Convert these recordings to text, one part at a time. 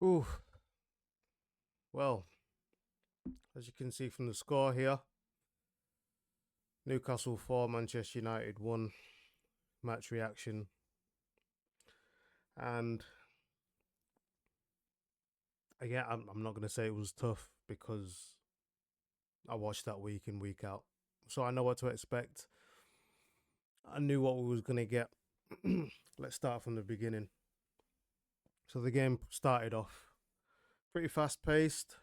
Ooh, well, as you can see from the score here, Newcastle 4, Manchester United 1 match reaction. And again, I'm not going to say it was tough because I watched that week in, week out. So I know what to expect. I knew what we was going to get. Let's start from the beginning. So the game started off pretty fast paced,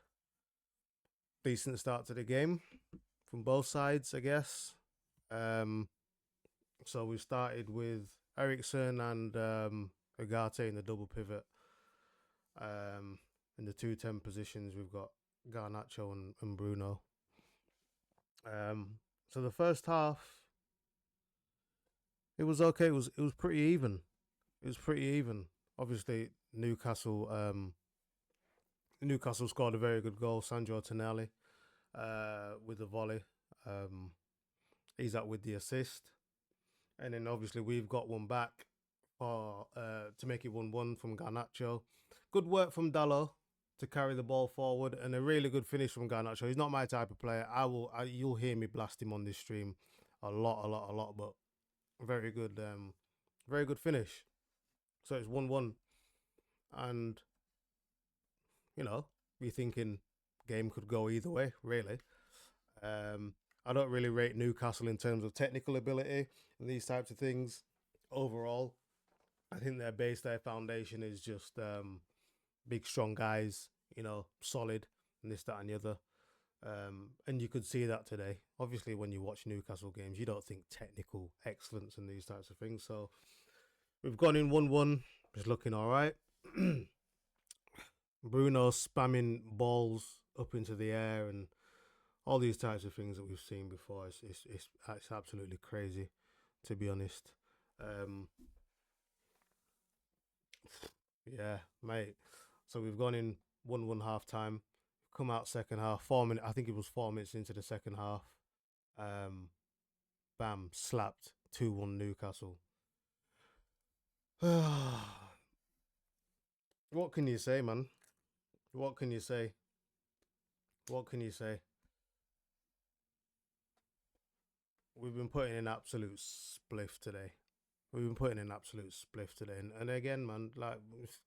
decent start to the game from both sides, I guess. Um, so we started with Ericsson and Agate in the double pivot. In the 2-10 positions, we've got Garnacho and Bruno. Um, so the first half, it was okay. It was pretty even. It was pretty even. Obviously, Newcastle scored a very good goal. Sandro Tonelli with the volley. Um, he's out with the assist, and then obviously we've got one back for to make it 1-1 from Garnacho. Good work from Dallo to carry the ball forward, and a really good finish from Garnacho. He's not my type of player. You'll hear me blast him on this stream a lot. But very good finish. So it's 1-1, and you know you're thinking game could go either way, really. Um, I don't really rate Newcastle in terms of technical ability and these types of things. Overall, I think their foundation is just big, strong guys, solid, and this, that, and the other. And you could see that today. Obviously, when you watch Newcastle games, you don't think technical excellence and these types of things. So we've gone in 1-1. It's looking all right. Bruno spamming balls up into the air and all these types of things that we've seen before. It's absolutely crazy, to be honest. Um, yeah, mate. So we've gone in 1-1 half time, come out second half, 4 minutes. I think it was 4 minutes into the second half. Um, bam, slapped 2-1 Newcastle. What can you say, man? What can you say? What can you say? We've been putting in absolute spliff today. We've been putting in absolute spliff today, and again, man, like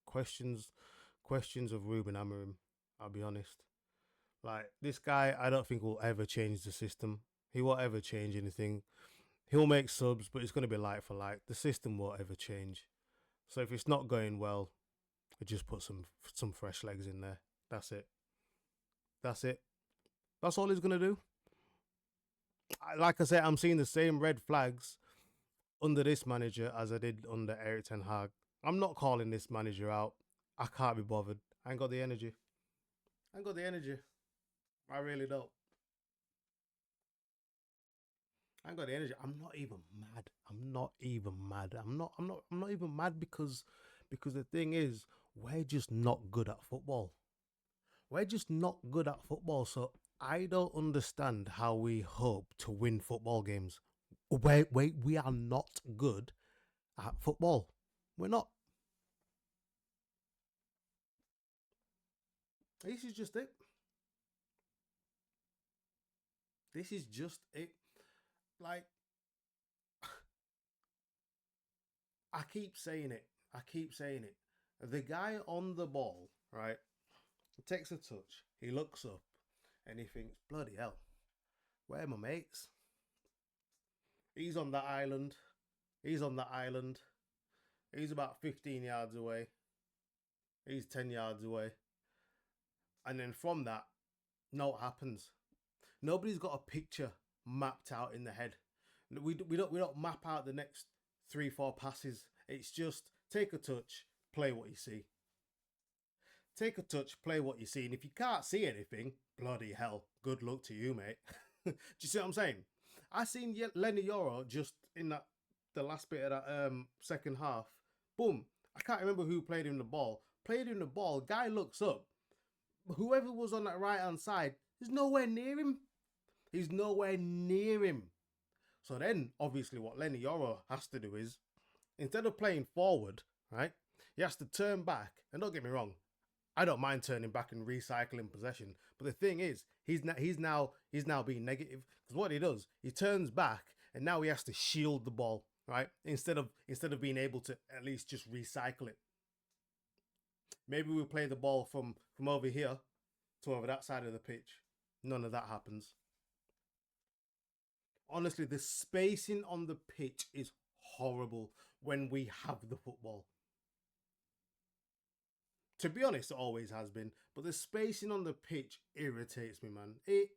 questions of Ruben Amorim. I'll be honest. Like this guy, I don't think will ever change the system. He won't ever change anything. He'll make subs, but it's going to be like for like. The system won't ever change. So if it's not going well, we just put some fresh legs in there. That's it. That's it. That's all he's going to do. Like I said, I'm seeing the same red flags under this manager as I did under Eric Ten Hag. I'm not calling this manager out. I can't be bothered. I ain't got the energy. I ain't got the energy. I really don't. I ain't got the energy. I'm not even mad. I'm not even mad. I'm not even mad because the thing is, we're just not good at football. We're just not good at football. So I don't understand how we hope to win football games. We are not good at football. We're not. This is just it. This is just it. Like I keep saying it. I keep saying it. The guy on the ball, right? He takes a touch. He looks up, and he thinks, "Bloody hell, where are my mates?" He's on that island. He's on that island. He's about 15 yards away. He's 10 yards away. And then from that, no, what happens? Nobody's got a picture mapped out in the head. We don't map out the next 3 4 passes. It's just take a touch, play what you see. Take a touch, play what you see, and if you can't see anything, bloody hell, good luck to you, mate. Do you see what I'm saying? I seen Lenny Yoro just in the last bit of that second half. Boom! I can't remember who played him the ball. Played him the ball. Guy looks up. Whoever was on that right hand side is nowhere near him. He's nowhere near him. So then, obviously, what Lenny Yoro has to do is, instead of playing forward, right, he has to turn back. And don't get me wrong, I don't mind turning back and recycling possession. But the thing is, he's now being negative because what he does, he turns back and now he has to shield the ball, right? Instead of being able to at least just recycle it. Maybe we play the ball from over here to over that side of the pitch. None of that happens. Honestly, the spacing on the pitch is horrible when we have the football. To be honest, it always has been. But the spacing on the pitch irritates me, man. It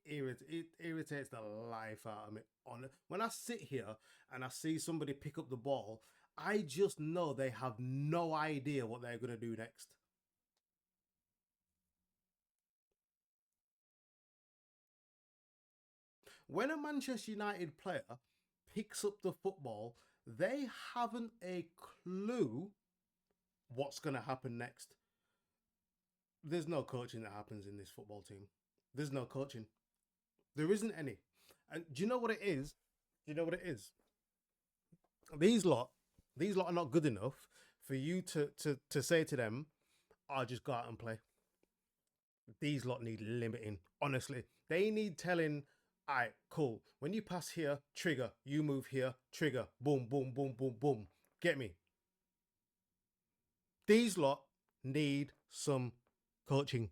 irritates the life out of me. On when I sit here and I see somebody pick up the ball, I just know they have no idea what they're gonna do next. When a Manchester United player picks up the football, they haven't a clue what's gonna happen next. There's no coaching that happens in this football team. There's no coaching. There isn't any. And do you know what it is? Do you know what it is? These lot, these lot are not good enough for you to say to them, "I'll just go out and play." These lot need limiting. Honestly, they need telling. All right, cool. When you pass here, trigger. You move here, trigger. Boom, boom, boom, boom, boom. Get me? These lot need some coaching.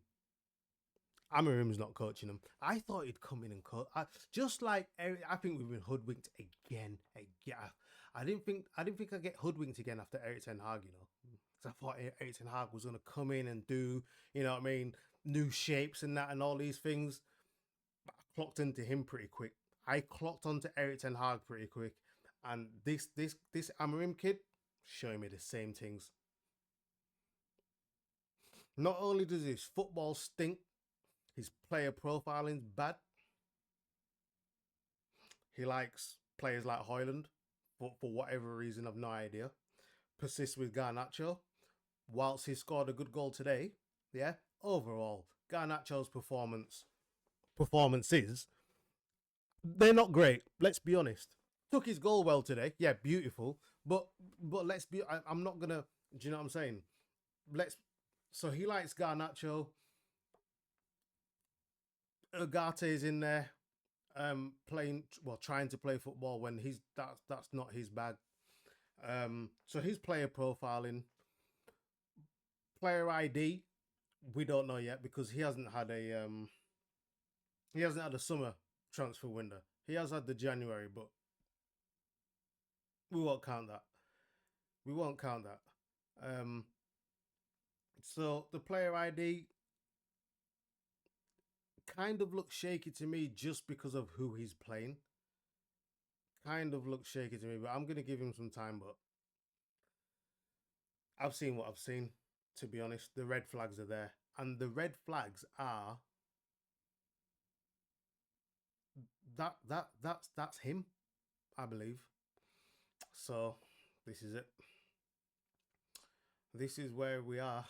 Amarim's not coaching them. I thought he'd come in and coach. Just like I think we've been hoodwinked again. Again. I didn't think I'd get hoodwinked again after Eric Ten Hag. You know, because I thought Eric Ten Hag was gonna come in and do, you know what I mean, new shapes and that and all these things. But I clocked into him pretty quick. I clocked onto Eric Ten Hag pretty quick, and this Amarim kid showing me the same things. Not only does his football stink, his player profiling's bad. He likes players like Hoyland for whatever reason, I've no idea. Persists with Garnacho. Whilst he scored a good goal today, yeah, overall, Garnacho's performances, they're not great. Let's be honest. Took his goal well today. Yeah, beautiful. But let's be. I'm not gonna. Do you know what I'm saying? Let's. So he likes Garnacho. Ugarte is in there, playing well, trying to play football when that's not his bag. So his player profiling, player ID, we don't know yet because he hasn't had a summer transfer window. He has had the January, but we won't count that. We won't count that. Um, so the player ID kind of looks shaky to me just because of who he's playing. Kind of looks shaky to me, but I'm gonna give him some time. But I've seen what I've seen. To be honest, the red flags are there, and the red flags are that's him, I believe. So this is it. This is where we are.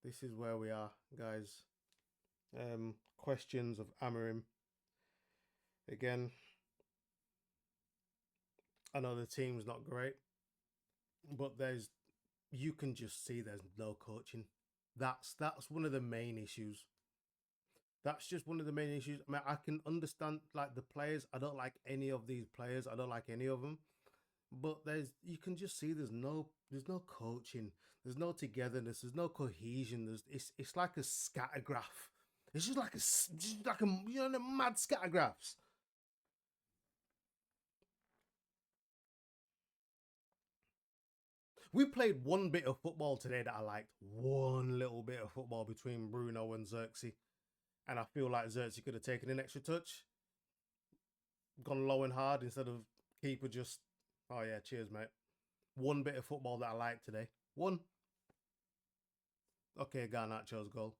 This is where we are, guys. Questions of Amarim again. I know the team's not great, but you can just see there's no coaching. That's one of the main issues. That's just one of the main issues. I mean, I can understand like the players. I don't like any of these players. I don't like any of them. But you can just see there's no coaching. There's no togetherness. There's no cohesion. It's like a scattergraph. It's just like a the mad scattergraphs. We played one bit of football today that I liked. One little bit of football between Bruno and Xerxes. And I feel like Xerxes could have taken an extra touch, gone low and hard instead of keeper just, oh yeah, cheers, mate. One bit of football that I liked today. One. Okay, Garnacho's goal.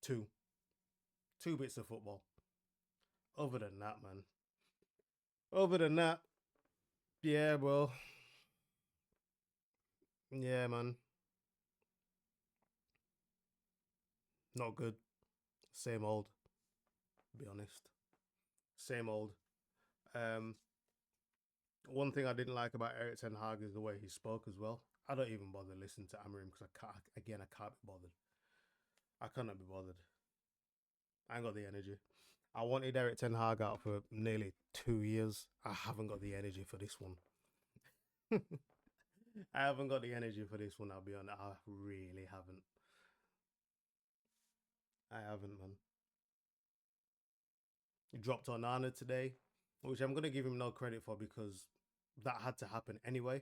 Two. Two bits of football. Other than that, man. Other than that, yeah, well, yeah, man. Not good. Same old, to be honest. Same old. Um, One thing I didn't like about Eric Ten Hag is the way he spoke as well. I don't even bother listening to Amarim because I can't. Again, I can't be bothered. I cannot be bothered. I ain't got the energy. I wanted Eric Ten Hag out for nearly 2 years. I haven't got the energy for this one. I haven't got the energy for this one. I'll be honest. I really haven't. I haven't, man. He dropped Onana today, which I'm gonna give him no credit for because that had to happen anyway.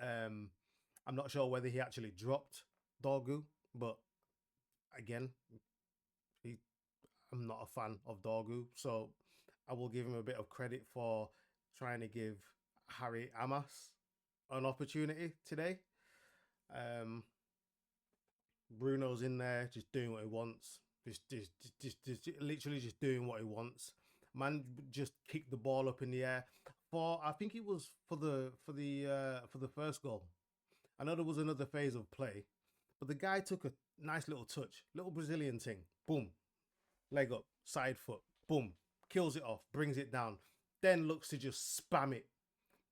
Um, I'm not sure whether he actually dropped Dorgu, but again, he, I'm not a fan of Dorgu, so I will give him a bit of credit for trying to give Harry Amas an opportunity today. Um, Bruno's in there just doing what he wants, literally just doing what he wants. Man, just kicked the ball up in the air for I think it was for the first goal. I know there was another phase of play, but the guy took a nice little touch, little Brazilian thing, boom, leg up, side foot, boom, kills it off, brings it down, then looks to just spam it.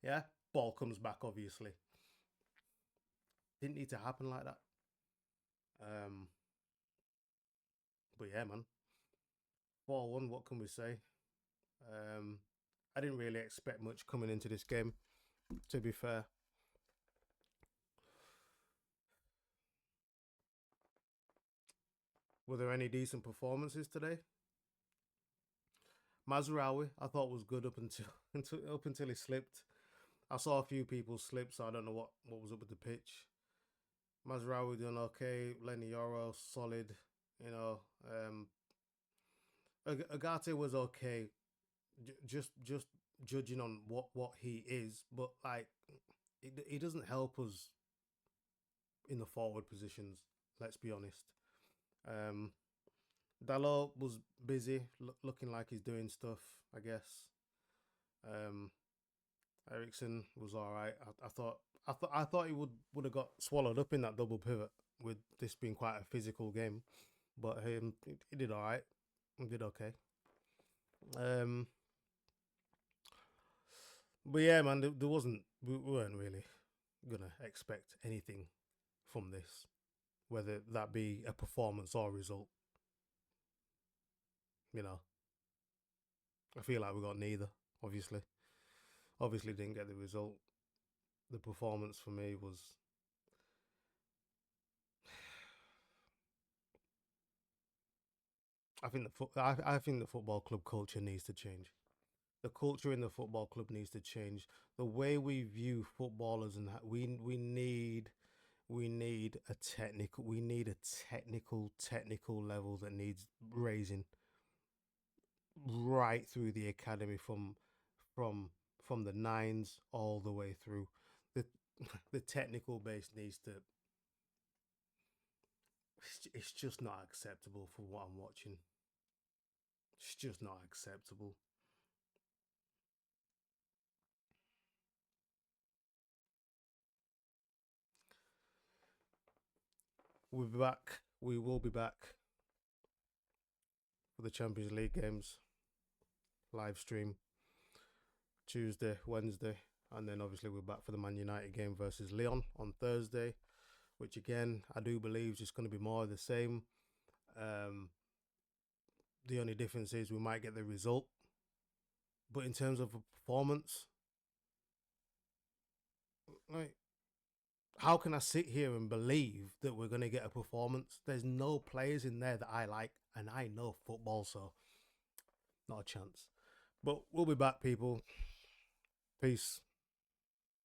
Yeah, ball comes back. Obviously, didn't need to happen like that. Um, but yeah, man, 4-1. What can we say? Um, I didn't really expect much coming into this game. To be fair, were there any decent performances today? Mazraoui, I thought was good up until, up until he slipped. I saw a few people slip, so I don't know what was up with the pitch. Mazraoui doing okay. Lenny Yoro solid. You know, Agate was okay. Just judging on what he is, but like he doesn't help us in the forward positions. Let's be honest. Um, Dalot was busy, looking like he's doing stuff. I guess. Um, Ericsson was all right. I thought he would have got swallowed up in that double pivot with this being quite a physical game, but he did all right. He did okay. Um, but yeah, man, there wasn't we weren't really gonna expect anything from this, whether that be a performance or result. You know, I feel like we got neither. Obviously, didn't get the result. The performance for me was. I think the football club culture needs to change. The culture in the football club needs to change. The way we view footballers and we need a technical level that needs raising right through the academy from from the nines all the way through. The the technical base needs to. It's just not acceptable for what I'm watching. It's just not acceptable. We'll be back. We will be back for the Champions League games live stream Tuesday, Wednesday, and then obviously we're back for the Man United game versus Lyon on Thursday, which again I do believe is just going to be more of the same. Um, the only difference is we might get the result, but in terms of a performance, like how can I sit here and believe that we're going to get a performance? There's no players in there that I like, and I know football, so not a chance. But we'll be back, people. Peace.